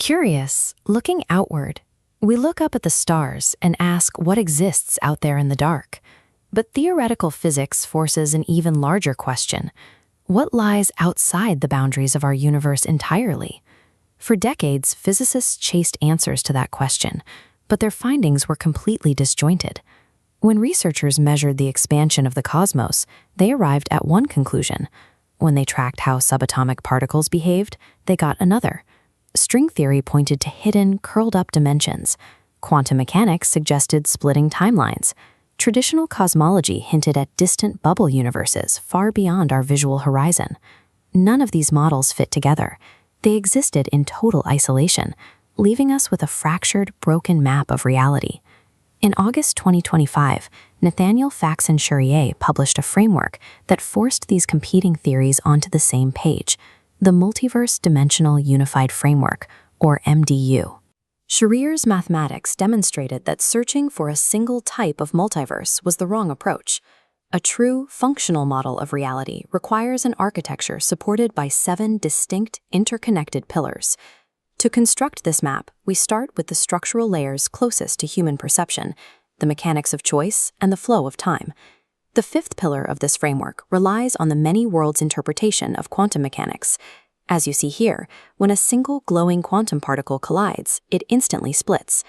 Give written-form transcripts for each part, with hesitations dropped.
Curious, looking outward, we look up at the stars and ask what exists out there in the dark. But theoretical physics forces an even larger question. What lies outside the boundaries of our universe entirely? For decades, physicists chased answers to that question, but their findings were completely disjointed. When researchers measured the expansion of the cosmos, they arrived at one conclusion. When they tracked how subatomic particles behaved, they got another. String theory pointed to hidden, curled-up dimensions. Quantum mechanics suggested splitting timelines. Traditional cosmology hinted at distant bubble universes far beyond our visual horizon. None of these models fit together. They existed in total isolation, leaving us with a fractured, broken map of reality. In August 2025, Nathaniel Faxon Cherier published a framework that forced these competing theories onto the same page, the Multiverse Dimensional Unified Framework, or MDU. Cherier's mathematics demonstrated that searching for a single type of multiverse was the wrong approach. A true, functional model of reality requires an architecture supported by 7 distinct, interconnected pillars. To construct this map, we start with the structural layers closest to human perception, the mechanics of choice, and the flow of time. The 5th pillar of this framework relies on the many worlds interpretation of quantum mechanics. As you see here, when a single glowing quantum particle collides, it instantly splits.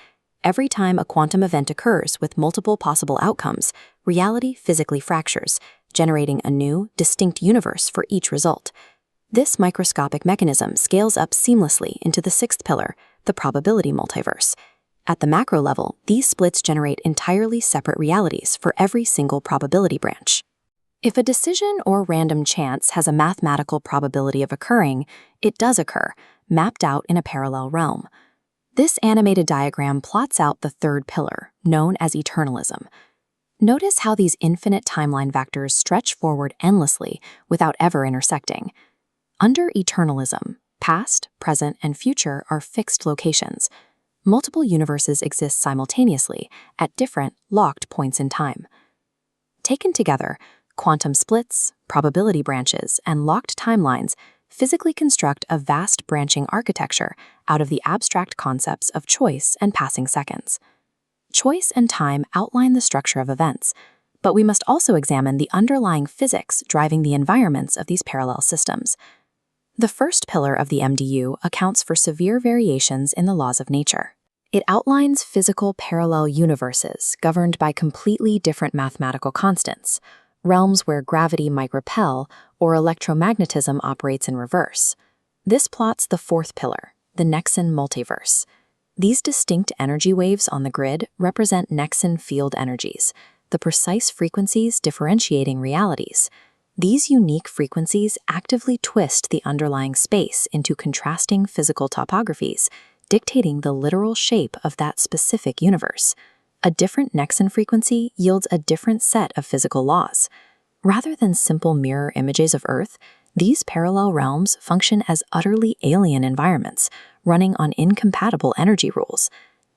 Every time a quantum event occurs with multiple possible outcomes, reality physically fractures, generating a new, distinct universe for each result. This microscopic mechanism scales up seamlessly into the 6th pillar, the probability multiverse. At the macro level, these splits generate entirely separate realities for every single probability branch. If a decision or random chance has a mathematical probability of occurring, it does occur, mapped out in a parallel realm. This animated diagram plots out the 3rd pillar, known as eternalism. Notice how these infinite timeline vectors stretch forward endlessly without ever intersecting. Under eternalism, past, present, and future are fixed locations. Multiple universes exist simultaneously at different, locked points in time. Taken together, quantum splits, probability branches, and locked timelines physically construct a vast branching architecture out of the abstract concepts of choice and passing seconds. Choice and time outline the structure of events, but we must also examine the underlying physics driving the environments of these parallel systems. The 1st pillar of the MDU accounts for severe variations in the laws of nature. It outlines physical parallel universes governed by completely different mathematical constants, realms where gravity might repel or electromagnetism operates in reverse. This plots the 4th pillar, the Nexun multiverse. These distinct energy waves on the grid represent Nexun field energies, the precise frequencies differentiating realities. These unique frequencies actively twist the underlying space into contrasting physical topographies, dictating the literal shape of that specific universe. A different Nexun frequency yields a different set of physical laws. Rather than simple mirror images of Earth, these parallel realms function as utterly alien environments, running on incompatible energy rules.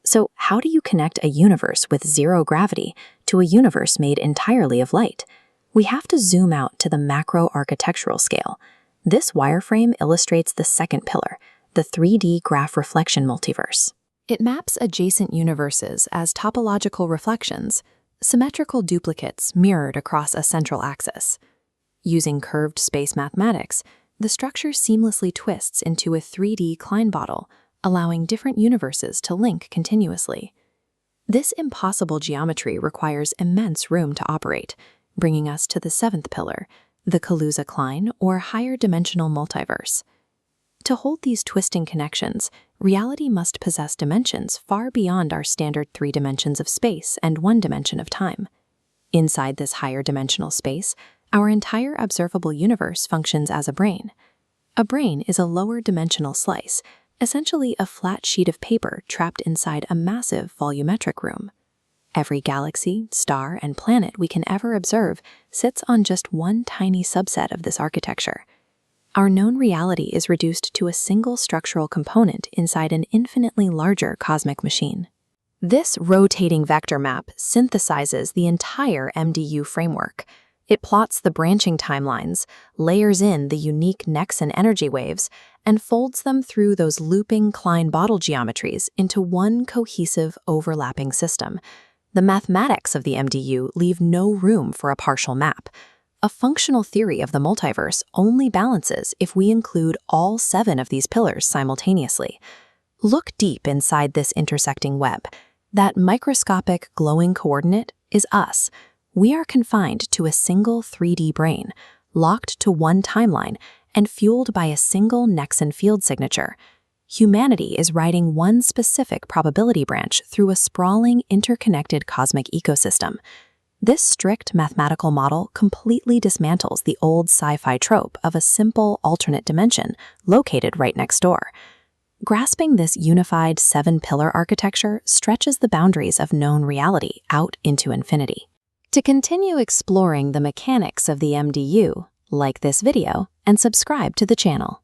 So how do you connect a universe with zero gravity to a universe made entirely of light? We have to zoom out to the macro architectural scale. This wireframe illustrates the 2nd pillar, the 3D graph reflection multiverse. It maps adjacent universes as topological reflections, symmetrical duplicates mirrored across a central axis. Using curved space mathematics, the structure seamlessly twists into a 3D Klein bottle, allowing different universes to link continuously. This impossible geometry requires immense room to operate, bringing us to the 7th pillar, the Kaluza-Klein or higher dimensional multiverse. To hold these twisting connections, reality must possess dimensions far beyond our standard 3 dimensions of space and 1 dimension of time. Inside this higher dimensional space, our entire observable universe functions as a brane. A brane is a lower dimensional slice, essentially a flat sheet of paper trapped inside a massive volumetric room. Every galaxy, star, and planet we can ever observe sits on just one tiny subset of this architecture. Our known reality is reduced to a single structural component inside an infinitely larger cosmic machine. This rotating vector map synthesizes the entire MDU framework. It plots the branching timelines, layers in the unique Nexun energy waves, and folds them through those looping Klein-Bottle geometries into one cohesive, overlapping system. The mathematics of the MDU leave no room for a partial map. A functional theory of the multiverse only balances if we include all 7 of these pillars simultaneously. Look deep inside this intersecting web. That microscopic glowing coordinate is us. We are confined to a single 3D brain, locked to one timeline, and fueled by a single Nexun field signature. Humanity is riding one specific probability branch through a sprawling, interconnected cosmic ecosystem. This strict mathematical model completely dismantles the old sci-fi trope of a simple alternate dimension located right next door. Grasping this unified 7-pillar architecture stretches the boundaries of known reality out into infinity. To continue exploring the mechanics of the MDU, like this video and subscribe to the channel.